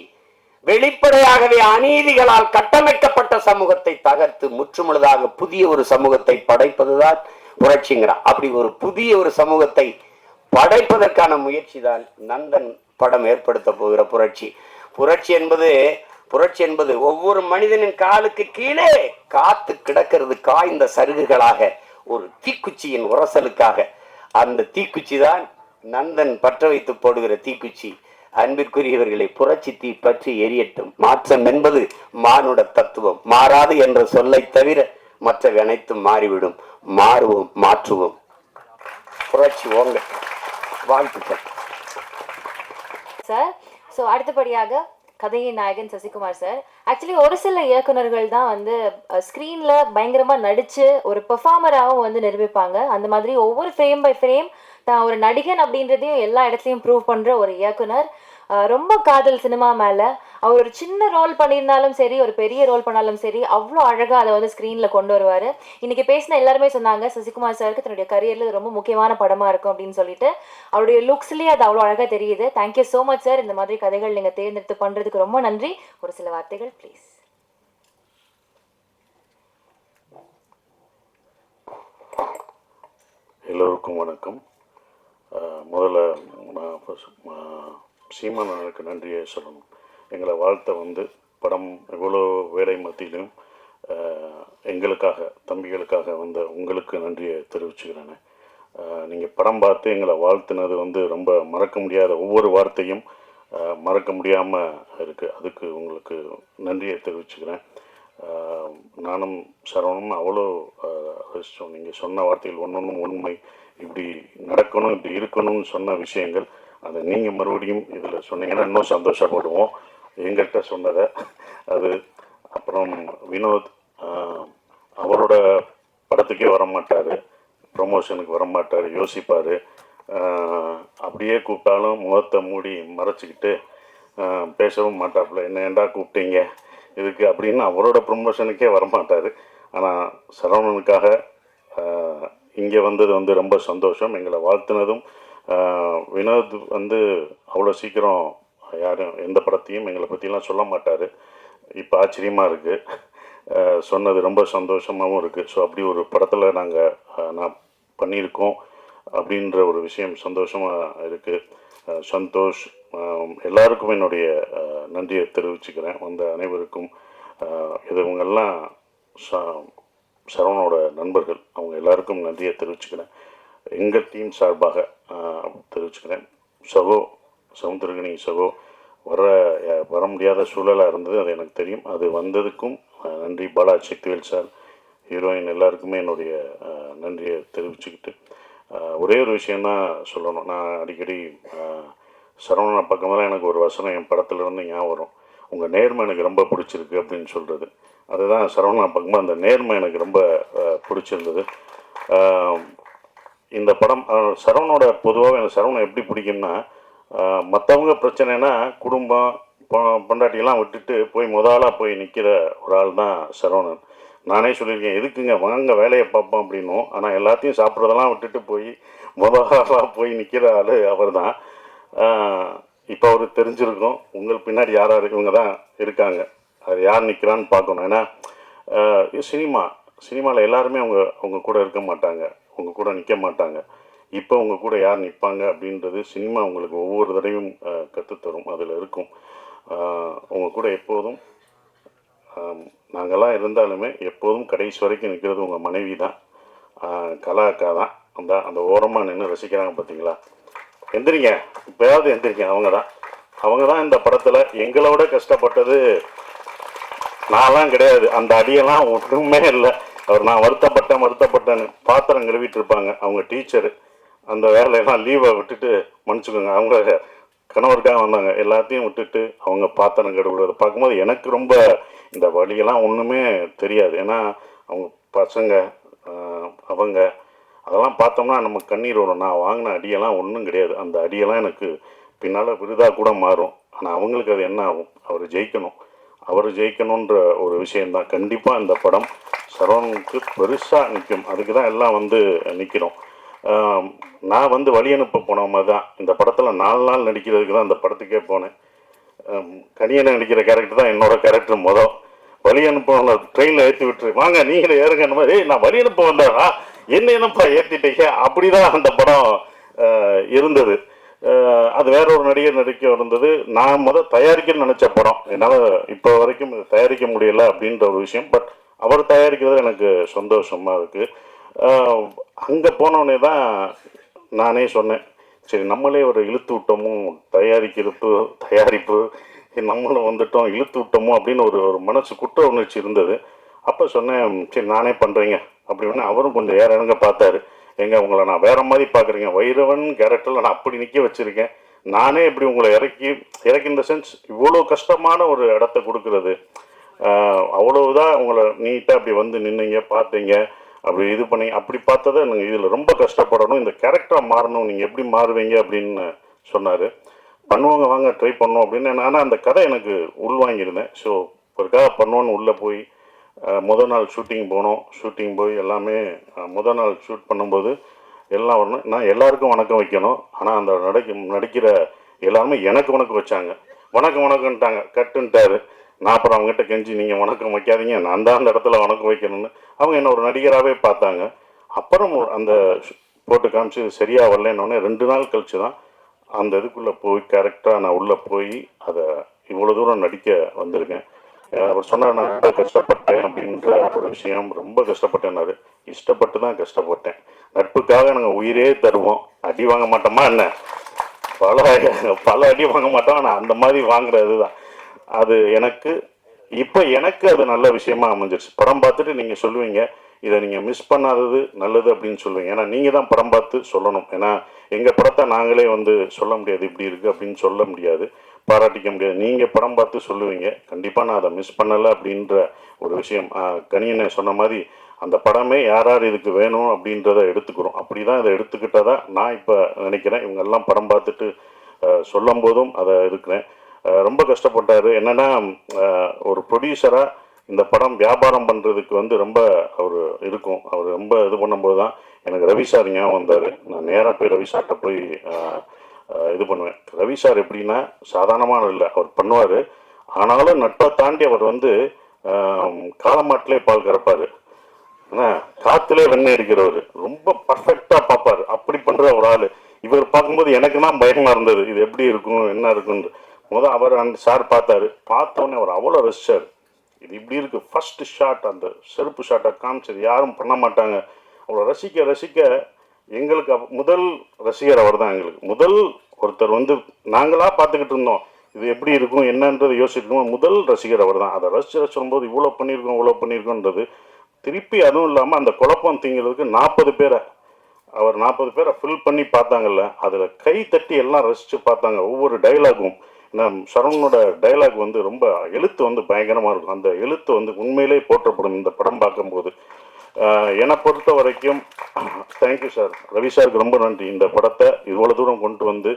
வெளிப்படையாகவே அநீதிகளால் கட்டமைக்கப்பட்ட சமூகத்தை தகர்த்து முற்றுமுழுதாக புதிய ஒரு சமூகத்தை படைப்பதுதான் புரட்சிங்கிறார். அப்படி ஒரு புதிய ஒரு சமூகத்தை படைப்பதற்கான முயற்சி தான் நந்தன் படம் ஏற்படுத்த போகிற புரட்சி. புரட்சி என்பது ஒவ்வொரு மனிதனின் காலுக்கு கீழே காத்து கிடக்கிறது காய்ந்த சருகுகளாக, ஒரு தீக்குச்சியின் உரசலுக்காக. அந்த தீக்குச்சி தான் நந்தன் பற்ற வைத்து போடுகிற தீக்குச்சி. அன்பிற்குரியவர்களை, புரட்சி தீ பற்றி எரியட்டும். மாற்றம் என்பது மானுட தத்துவம். மாறாது என்ற சொல்லை தவிர மற்றவை அனைத்தும் மாறிவிடும். மாறுவோம், மாற்றுவோம். புரட்சி ஓங்க. வாழ்த்துக்கள் சார். ஸோ அடுத்தபடியாக கதையின் நாயகன் சசிகுமார் சார். ஆக்சுவலி ஒரு சில இயக்குனர்கள் தான் வந்து ஸ்க்ரீன்ல பயங்கரமா நடிச்சு ஒரு பெர்ஃபார்மராகவும் வந்து நிரூபிப்பாங்க. அந்த மாதிரி ஒவ்வொரு ஃப்ரேம் பை ஃப்ரேம் தான் ஒரு நடிகன் அப்படின்றதையும் எல்லா இடத்துலையும் ப்ரூவ் பண்ற ஒரு இயக்குனர். ரொம்ப காதல் சினிமா மேல. அவர் ஒரு சின்ன ரோல் பண்ணியிருந்தாலும் சரி, ஒரு பெரிய ரோல் பண்ணாலும் சரி, அவ்வளோ அழகா அதை வந்து ஸ்க்ரீன்ல கொண்டு வருவாரு. இன்னைக்கு பேசின எல்லாருமே சொன்னாங்க சசிகுமார் சாருக்கு தன்னுடைய கரியர்ல ரொம்ப முக்கியமான படமா இருக்கும் அப்படின்னு சொல்லிட்டு. அவருடைய லுக்ஸ்லயே அது அவ்வளோ அழகா தெரியுது. Thank you so much sir. இந்த மாதிரி கதைகள் நீங்க தேர்ந்தெடுத்து பண்றதுக்கு ரொம்ப நன்றி. ஒரு சில வார்த்தைகள் ப்ளீஸ். எல்லோருக்கும் வணக்கம். முதல்ல சீமானனுக்கு நன்றியை சொல்லணும். எங்களை வாழ்த்த வந்து படம் எவ்வளோ வேலை மத்தியிலும் எங்களுக்காக, தம்பிகளுக்காக வந்த உங்களுக்கு நன்றியை தெரிவிச்சுக்கிறேன். நீங்கள் படம் பார்த்து எங்களை வாழ்த்துனது வந்து ரொம்ப மறக்க முடியாத, ஒவ்வொரு வார்த்தையும் மறக்க முடியாமல் இருக்குது. அதுக்கு உங்களுக்கு நன்றியை தெரிவிச்சுக்கிறேன். நானும் சரவணனும் அவ்வளோ நீங்கள் சொன்ன வார்த்தைகள் ஒன்றொன்றும் உண்மை. இப்படி நடக்கணும், இப்படி இருக்கணும்னு சொன்ன விஷயங்கள் அதை நீங்கள் மறுபடியும் இதில் சொன்னீங்கன்னா இன்னும் சந்தோஷப்படுவோம் எங்கள்கிட்ட சொன்னதை. அது அப்புறம் வினோத் அவரோட படத்துக்கே வரமாட்டார், ப்ரொமோஷனுக்கு வரமாட்டார், யோசிப்பார். அப்படியே கூப்பிட்டாலும் முகத்தை மூடி மறைச்சிக்கிட்டு பேசவும் மாட்டாப்புல. என்ன ஏண்டா கூப்பிட்டீங்க இதுக்கு அப்படின்னு அவரோட ப்ரொமோஷனுக்கே வரமாட்டார். ஆனால் சரவணனுக்காக இங்கே வந்தது வந்து ரொம்ப சந்தோஷம். எங்களை வாழ்த்துனதும் வினோத் வந்து அவ்வளோ சீக்கிரம் யாரும் எந்த படத்தையும் எங்களை பற்றிலாம் சொல்ல மாட்டார். இப்போ ஆச்சரியமாக இருக்குது, சொன்னது ரொம்ப சந்தோஷமாகவும் இருக்குது. ஸோ அப்படி ஒரு படத்தில் நான் பண்ணியிருக்கோம் அப்படின்ற ஒரு விஷயம் சந்தோஷமாக இருக்குது. சந்தோஷ், எல்லாருக்கும் என்னுடைய நன்றியை தெரிவிச்சுக்கிறேன். வந்த அனைவருக்கும். இவங்கெல்லாம் சரவணோட நண்பர்கள், அவங்க எல்லாருக்கும் நன்றியை தெரிவிச்சுக்கிறேன். எங்கள் டீம் சார்பாக தெரிவிச்சுக்கிறேன். சமுத்திரகனி சகோ வர முடியாத சூழலாக இருந்தது, அது எனக்கு தெரியும். அது வந்ததுக்கும் நன்றி. பாலா சக்திவேல் சார், ஹீரோயின் எல்லாருக்குமே என்னுடைய நன்றியை தெரிவிச்சுக்கிட்டு ஒரே ஒரு விஷயந்தான் சொல்லணும். நான் அடிக்கடி சரவணனை பக்கமெல்லாம் எனக்கு ஒரு வசனம் என் படத்துலேருந்து ஞாபகம் வரும். உங்கள் நேர்மை எனக்கு ரொம்ப பிடிச்சிருக்கு அப்படின்னு சொல்கிறது. அதுதான் சரவணா பக்கமாக அந்த நேர்மை எனக்கு ரொம்ப பிடிச்சிருந்தது. இந்த படம் சரவணோட பொதுவாக எனக்கு சரவணன் எப்படி பிடிக்கும்னா, மற்றவங்க பிரச்சனைனா குடும்பம் பொண்டாட்டியெல்லாம் விட்டுட்டு போய் முதலாக போய் நிற்கிற ஒரு ஆள் தான் சரவணன். நானே சொல்லியிருக்கேன், எதுக்குங்க வாங்க வேலையை பார்ப்போம் அப்படின்னும். ஆனால் எல்லாத்தையும் சாப்பிட்றதெல்லாம் விட்டுட்டு போய் முதலாக போய் நிற்கிற ஆள் அவர் தான். இப்போ அவருக்கு தெரிஞ்சிருக்கும் உங்கள் பின்னாடி யார் இவங்க தான் இருக்காங்க, அது யார் நிற்கிறான்னு பார்க்கணும். ஏன்னா சினிமாவில் எல்லாருமே அவங்க கூட இருக்க மாட்டாங்க, அவங்க கூட நிற்க மாட்டாங்க. இப்போ அவங்க கூட யார் நிற்பாங்க அப்படின்றது சினிமா உங்களுக்கு ஒவ்வொரு தடவையும் கற்றுத்தரும். அதில் இருக்கும். அவங்க கூட எப்போதும் நாங்கள்லாம் இருந்தாலுமே எப்போதும் கடைசி வரைக்கும் நிற்கிறது உங்கள் மனைவி தான், கலா அக்கா தான். அந்த ஓரமாக நின்று ரசிக்கிறாங்க பார்த்தீங்களா. எந்திரிங்க, இப்போயாவது எந்திரிங்க. அவங்க தான் இந்த படத்தில் எங்களோட கஷ்டப்பட்டது. நான்லாம் கிடையாது, அந்த அடியெல்லாம் ஒன்றுமே இல்லை. நான் வருத்தப்பட்டேன்னு பாத்திரம் கழுவிட்டு இருப்பாங்க. அவங்க டீச்சரு, அந்த வேலையெல்லாம் லீவை விட்டுட்டு மன்னிச்சுக்கோங்க, அவங்க கணவருக்காக வந்தாங்க. எல்லாத்தையும் விட்டுட்டு அவங்க பாத்திரம் கழுவுறதை பார்க்கும்போது எனக்கு ரொம்ப இந்த வழியெல்லாம் ஒன்றுமே தெரியாது. ஏன்னா அவங்க பசங்க அவங்க அதெல்லாம் பார்த்தோம்னா நம்ம கண்ணீர் வரும். நான் வாங்கின அடியெல்லாம் ஒன்றும் கிடையாது. அந்த அடியெல்லாம் எனக்கு பின்னால் விருதாக கூட மாறும். ஆனால் அவங்களுக்கு அது என்ன ஆகும், அவர் ஜெயிக்கணுன்ற ஒரு விஷயந்தான். கண்டிப்பாக இந்த படம் சரவணனுக்கு பெருசாக நிற்கும். அதுக்கு தான் எல்லாம் நிற்கிறோம். நான் வழி அனுப்ப போன மாதிரி தான் இந்த படத்தில் 4 நாள் நடிக்கிறதுக்கு தான் இந்த படத்துக்கே போனேன். கனியனை நடிக்கிற கேரக்டர் தான் என்னோட கேரக்டர். வழி அனுப்ப ட்ரெயினில் ஏற்றி விட்டுரு, வாங்க நீங்களே ஏறுங்க மாதிரி. நான் வழி அனுப்ப வந்தேன்னா என்னப்பா ஏற்றிட்டீங்க, அப்படி தான் அந்த படம் இருந்தது. அது வேற ஒரு நடிகர் நடிக்க இருந்தது. நான் தயாரிக்கணும்னு நினச்ச படம் என்னால் இப்போ வரைக்கும் தயாரிக்க முடியலை அப்படின்ற ஒரு விஷயம். பட் அவர் தயாரிக்கிறது எனக்கு சந்தோஷமாக இருக்குது. அங்கே போனோடனே தான் நானே சொன்னேன், சரி நம்மளே ஒரு இழுத்து விட்டோமோ, தயாரிப்பு நம்மளும் வந்துட்டோம், இழுத்து விட்டோமோ அப்படின்னு ஒரு மனசு குற்ற உணர்ச்சி இருந்தது. அப்போ சொன்னேன், சரி நானே பண்ணுறீங்க அப்படின்னு. அவரும் கொஞ்சம் இறங்க பார்த்தாரு. உங்களை நான் வேற மாதிரி பார்க்குறீங்க, வைரவன் கேரக்டரில் நான் அப்படி நிற்க வச்சுருக்கேன், நானே இப்படி உங்களை இறக்கி இந்த சென்ஸ் இவ்வளோ கஷ்டமான ஒரு இடத்த கொடுக்கறது, அவ்வளவுதான் உங்களை நீட்டாக அப்படி நின்னீங்க, பார்த்தீங்க, அப்படி இது பண்ணி அப்படி பார்த்ததை நீங்கள் இதில் ரொம்ப கஷ்டப்படணும், இந்த கேரக்டராக மாறணும், நீங்கள் எப்படி மாறுவீங்க அப்படின்னு சொன்னார். பண்ணுவாங்க, வாங்க ட்ரை பண்ணோம் அப்படின்னு. ஆனால் அந்த கதை எனக்கு உள்வாங்கியிருந்தேன். ஸோ ஒருக்காக பண்ணுவோன்னு உள்ளே போய் முதல் நாள் ஷூட்டிங் போய் எல்லாமே முதல் நாள் ஷூட் பண்ணும்போது எல்லாம் வரணும். நான் எல்லாருக்கும் வணக்கம் வைக்கணும். ஆனால் அந்த நடிக்கிற எல்லாருமே எனக்கு வணக்கம் வச்சாங்க. வணக்கம்ட்டாங்க, கட்டுன்ட்டாரு. நான் அப்புறம் அவங்ககிட்ட கெஞ்சி, நீங்கள் வணக்கம் வைக்காதீங்க, நான் தான் அந்த இடத்துல வணக்கம் வைக்கணும்னு. அவங்க என்ன ஒரு நடிகராகவே பார்த்தாங்க. அப்புறம் அந்த போட்டு காமிச்சு சரியாக வரலன்னொடனே 2 நாள் கழிச்சு தான் அந்த இதுக்குள்ளே போய் கரெக்டாக நான் உள்ளே போய் அதை இவ்வளோ தூரம் நடிக்க வந்திருக்கேன். அவர் சொன்னார், நான் ரொம்ப கஷ்டப்பட்டேன் அப்படின்ற ஒரு விஷயம். ரொம்ப கஷ்டப்பட்டேன்னாரு. இஷ்டப்பட்டு தான் கஷ்டப்பட்டேன். நட்புக்காக நாங்கள் உயிரே தருவோம். அடி வாங்க மாட்டோமா என்ன, பல அடி வாங்க மாட்டோம். ஆனால் அந்த மாதிரி வாங்குறது தான் அது எனக்கு அது நல்ல விஷயமா அமைஞ்சிருச்சு. படம் பார்த்துட்டு நீங்கள் சொல்லுவீங்க, இதை நீங்கள் மிஸ் பண்ணாதது நல்லது அப்படின்னு சொல்லுவீங்க. ஏன்னா நீங்கள் தான் படம் பார்த்து சொல்லணும். ஏன்னா எங்கள் படத்தை நாங்களே சொல்ல முடியாது, இப்படி இருக்குது அப்படின்னு சொல்ல முடியாது, பாராட்டிக்க முடியாது. நீங்கள் படம் பார்த்து சொல்லுவீங்க. கண்டிப்பாக நான் அதை மிஸ் பண்ணலை அப்படின்ற ஒரு விஷயம். கனியனை சொன்ன மாதிரி அந்த படமே யார் யார் இதுக்கு வேணும் அப்படின்றத எடுத்துக்கிறோம். அப்படி தான் இதை எடுத்துக்கிட்டதா நான் இப்போ நினைக்கிறேன். இவங்கெல்லாம் படம் பார்த்துட்டு சொல்லும் போதும் அதை இருக்கிறேன். ரொம்ப கஷ்டப்பட்டார். என்னென்னா ஒரு ப்ரொடியூசராக இந்த படம் வியாபாரம் பண்ணுறதுக்கு வந்து ரொம்ப அவர் இருக்கும். அவர் ரொம்ப இது பண்ணும்போது தான் எனக்கு ரவி சார் ஞாபகம் வந்தார். நான் நேராக போய் ரவி சார்கிட்ட போய் இது பண்ணுவேன். ரவி சார் எப்படின்னா சாதாரணமான இல்லை, அவர் பண்ணுவார். ஆனாலும் நட்பை தாண்டி அவர் வந்து காலமாட்டிலே பால் கறப்பார், காற்றுலே வெண்ணெய் அடிக்கிறவர், ரொம்ப பர்ஃபெக்டாக பார்ப்பார். அப்படி பண்ணுற ஒரு ஆள். இவர் பார்க்கும்போது எனக்கு தான் பயமாக இருந்தது, இது எப்படி இருக்கும் என்ன இருக்குன்னு. அவர் அந்த சார் பார்த்தாரு. பார்த்தோன்னே அவர் அவ்வளோ ரசிச்சார். இது இப்படி இருக்குது. ஃபஸ்ட்டு ஷாட் அந்த செருப்பு ஷாட்டை காமிச்சது யாரும் பண்ண மாட்டாங்க. அவ்வளோ ரசிக்க ரசிக்க எங்களுக்கு முதல் ரசிகர் அவர் தான். எங்களுக்கு முதல் ஒருத்தர் வந்து நாங்களாக பார்த்துக்கிட்டு இருந்தோம் இது எப்படி இருக்கும் என்னன்றது யோசிச்சிருக்கோம். முதல் ரசிகர் அவர் தான். அதை ரசித்து சொல்லும்போது இவ்வளோ பண்ணியிருக்கோன்றது திருப்பி. அதுவும் இல்லாமல் அந்த குழப்பம் தீங்கிறதுக்கு 40 பேரை அவர் 40 பேரை ஃபில் பண்ணி பார்த்தாங்கல்ல, அதில் கை தட்டி எல்லாம் ரசித்து பார்த்தாங்க. ஒவ்வொரு டைலாகும் சரவணனோட டைலாக் வந்து ரொம்ப எழுத்து வந்து பயங்கரமாக இருக்கும். அந்த எழுத்து வந்து உண்மையிலே போற்றப்படும் இந்த படம் பார்க்கும்போது. என்னை பொறுத்த வரைக்கும் தேங்க்யூ சார், ரவி சாருக்கு ரொம்ப நன்றி. இந்த படத்தை இவ்வளோ தூரம் கொண்டு வந்து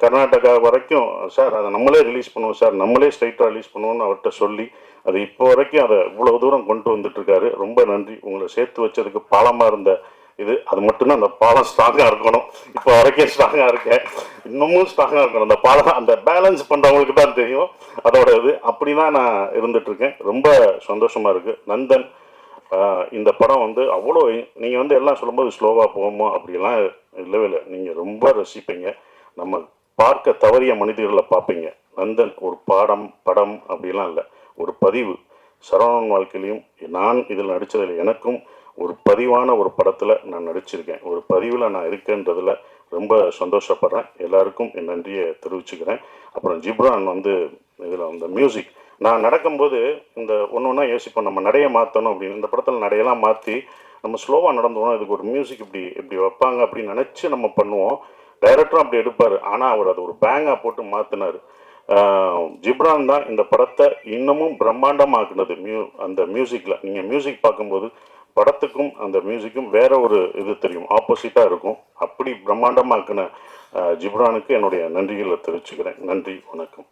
கர்நாடகா வரைக்கும் சார் அதை நம்மளே ரிலீஸ் பண்ணுவோம் சார், நம்மளே ஸ்ட்ரைட்டாக ரிலீஸ் பண்ணுவோம்னு அவர்கிட்ட சொல்லி அது இப்போ வரைக்கும் அதை இவ்வளோ தூரம் கொண்டு வந்துட்டுருக்காரு. ரொம்ப நன்றி. உங்களை சேர்த்து வச்சதுக்கு பாலமாக இருந்த இது அது மட்டும்தான். அந்த பாலம் ஸ்ட்ராங்காக இருக்கணும். இப்போ வரைக்கும் ஸ்ட்ராங்காக இருக்கேன், இன்னமும் ஸ்ட்ராங்காக இருக்கணும். அந்த பாலம் அந்த பேலன்ஸ் பண்ணுறவங்களுக்கு தான் தெரியும் அதோட இது. அப்படி தான் நான் இருந்துகிட்ருக்கேன். ரொம்ப சந்தோஷமாக இருக்குது. நந்தன் இந்த படம் வந்து அவ்வளோ நீங்கள் வந்து எல்லாம் சொல்லும்போது ஸ்லோவாக போகுமோ அப்படிலாம் இல்லவே இல்லை. நீங்கள் ரொம்ப ரசிப்பீங்க. நம்ம பார்க்க தவறிய மனிதர்களை பார்ப்பீங்க. நந்தன் ஒரு படம் அப்படிலாம் இல்லை, ஒரு பதிவு. சரவணன் வாழ்க்கையிலையும் நான் இதில் நடித்ததில் எனக்கும் ஒரு பதிவான ஒரு படத்தில் நான் நடிச்சிருக்கேன். ஒரு பதிவில் நான் இருக்கேன்றதில் ரொம்ப சந்தோஷப்படுறேன். எல்லாருக்கும் என் நன்றியை தெரிவிச்சுக்கிறேன். அப்புறம் ஜிப்ரான் வந்து இதில் அந்த மியூசிக் நான் நடக்கும்போது இந்த ஒன்று ஒன்றா யோசிப்போம், நம்ம நடையை மாற்றணும் அப்படின்னு. இந்த படத்தில் நடையெல்லாம் மாற்றி நம்ம ஸ்லோவாக நடந்தோம், இதுக்கு ஒரு மியூசிக் இப்படி வைப்பாங்க அப்படின்னு நினச்சி நம்ம பண்ணுவோம். டைரக்டரும் அப்படி எடுப்பார். ஆனால் அவர் அது ஒரு பேங்காக போட்டு மாற்றினார். ஜிப்ரான் தான் இந்த படத்தை இன்னமும் பிரம்மாண்டமாக்குனது. அந்த மியூசிக்கில் நீங்கள் மியூசிக் பார்க்கும்போது படத்துக்கும் அந்த மியூசிக்கும் வேற ஒரு இது தெரியும், ஆப்போசிட்டாக இருக்கும். அப்படி பிரம்மாண்டமாக்குன ஜிப்ரானுக்கு என்னுடைய நன்றிகளை தெரிவிச்சுக்கிறேன். நன்றி, வணக்கம்.